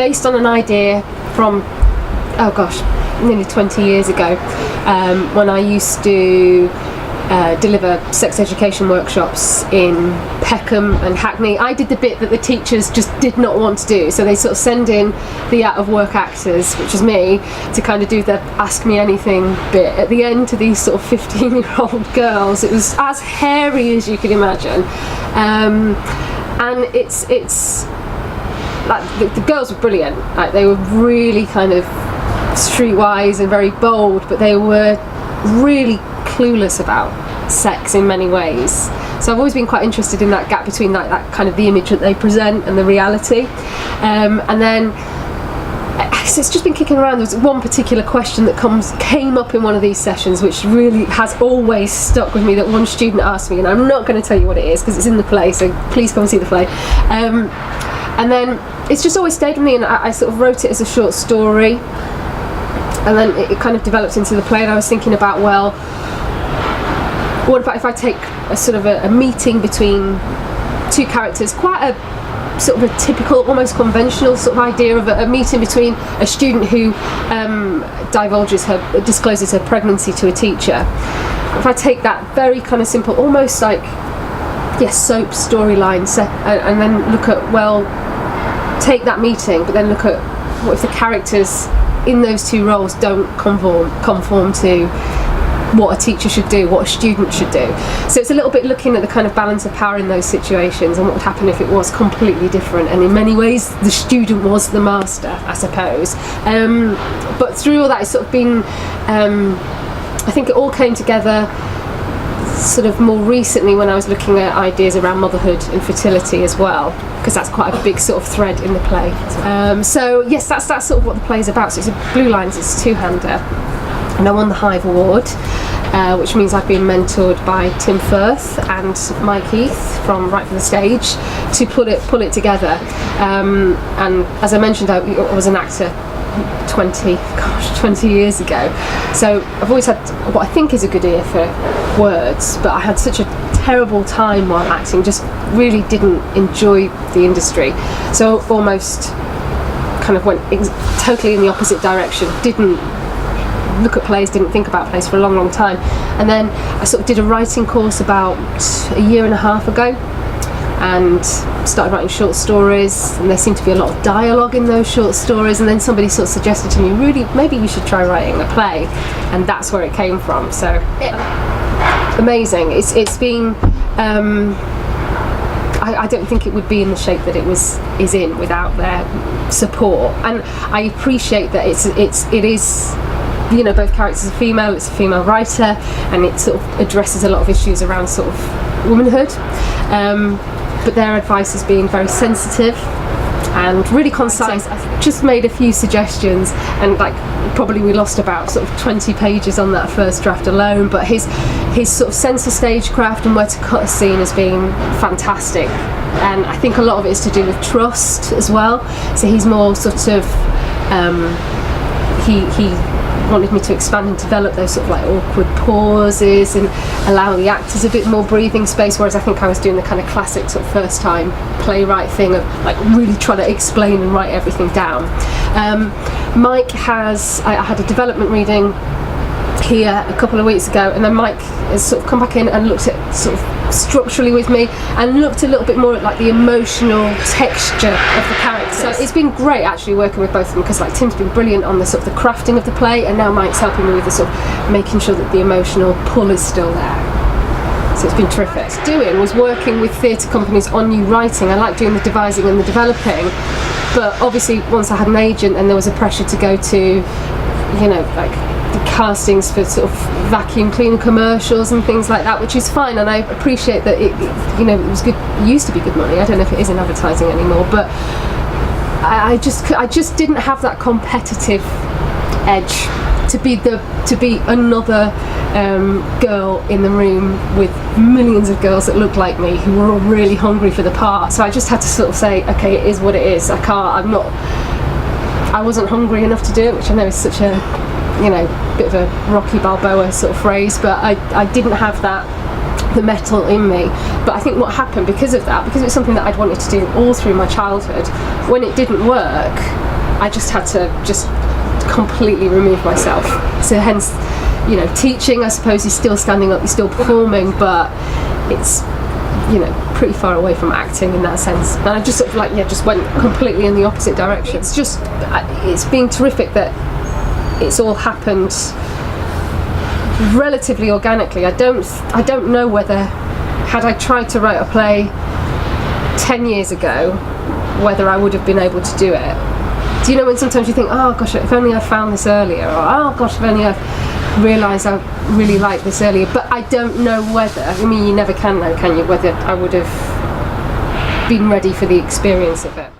based on an idea from, oh gosh, nearly 20 years ago, when I used to deliver sex education workshops in Peckham and Hackney. I did the bit that the teachers just did not want to do, so they sort of send in the out of work actors, which is me, to kind of do the ask me anything bit at the end to these sort of 15-year-old girls. It was as hairy as you could imagine, and it's like the girls were brilliant. Like, they were really kind of streetwise and very bold, but they were really clueless about sex in many ways. So I've always been quite interested in that gap between that kind of the image that they present and the reality. And then so it's just been kicking around. There was one particular question that came up in one of these sessions, which really has always stuck with me, that one student asked me, and I'm not going to tell you what it is because it's in the play, so please come and see the play. And then it's just always stayed with me, and I sort of wrote it as a short story, and then it kind of developed into the play, and I was thinking about, well, what about if I take a sort of a meeting between two characters, quite a sort of a typical, almost conventional sort of idea of a meeting between a student who discloses her pregnancy to a teacher. If I take that very kind of simple, almost like, soap storyline, and then look at, well, take that meeting, but then look at what if the characters in those two roles don't conform to what a teacher should do, what a student should do. So it's a little bit looking at the kind of balance of power in those situations and what would happen if it was completely different, and in many ways the student was the master, I suppose. But through all that, it's sort of been, I think it all came together sort of more recently when I was looking at ideas around motherhood and fertility as well, because that's quite a big sort of thread in the play. So yes, that's sort of what the play is about. So it's a Blue Lines, it's a two-hander, and I won the Hive Award, which means I've been mentored by Tim Firth and Mike Heath from Right from the Stage to pull it together. And as I mentioned, I was an actor 20 years ago, so I've always had what I think is a good ear for words, but I had such a terrible time while acting, just really didn't enjoy the industry, so almost kind of went totally in the opposite direction, didn't look at plays, didn't think about plays for a long time. And then I sort of did a writing course about a year and a half ago and started writing short stories, and there seemed to be a lot of dialogue in those short stories, and then somebody sort of suggested to me, really, maybe you should try writing a play, and that's where it came from. So amazing. It's been I don't think it would be in the shape that it is in without their support, and I appreciate that it is, you know, both characters are female, it's a female writer, and it sort of addresses a lot of issues around sort of womanhood, but their advice has been very sensitive and really concise. I've just made a few suggestions, and like probably we lost about sort of 20 pages on that first draft alone, but his sort of sense of stagecraft and where to cut a scene has been fantastic, and I think a lot of it is to do with trust as well. So he's more sort of he wanted me to expand and develop those sort of like awkward pauses and allow the actors a bit more breathing space, whereas I think I was doing the kind of classic sort of first time playwright thing of like really trying to explain and write everything down. Mike I had a development reading here a couple of weeks ago, and then Mike has sort of come back in and looked at sort of structurally with me and looked a little bit more at like the emotional texture of the characters. So it's been great actually working with both of them, because like Tim's been brilliant on the sort of the crafting of the play, and now Mike's helping me with the sort of making sure that the emotional pull is still there. So it's been terrific. What I was doing was working with theatre companies on new writing. I like doing the devising and the developing, but obviously once I had an agent and there was a pressure to go to, you know, like the castings for sort of vacuum cleaner commercials and things like that, which is fine, and I appreciate that it was good, used to be good money. I don't know if it is in advertising anymore, but I just didn't have that competitive edge to be another girl in the room with millions of girls that looked like me who were all really hungry for the part. So I just had to sort of say, okay, it is what it is. I wasn't hungry enough to do it, which I know is such a, you know, bit of a Rocky Balboa sort of phrase, but I didn't have the metal in me. But I think what happened because of that, because it was something that I'd wanted to do all through my childhood, when it didn't work, I just had to just completely remove myself. So hence, you know, teaching, I suppose, is still standing up, you're still performing, but it's, you know, pretty far away from acting in that sense. And I just sort of like, just went completely in the opposite direction. It's just, it's been terrific that it's all happened relatively organically. I don't know whether, had I tried to write a play 10 years ago, whether I would have been able to do it. Do you know when sometimes you think, oh gosh, if only I found this earlier, or oh gosh, if only I realised I really liked this earlier. But I don't know whether, I mean, you never can know, can you, whether I would have been ready for the experience of it.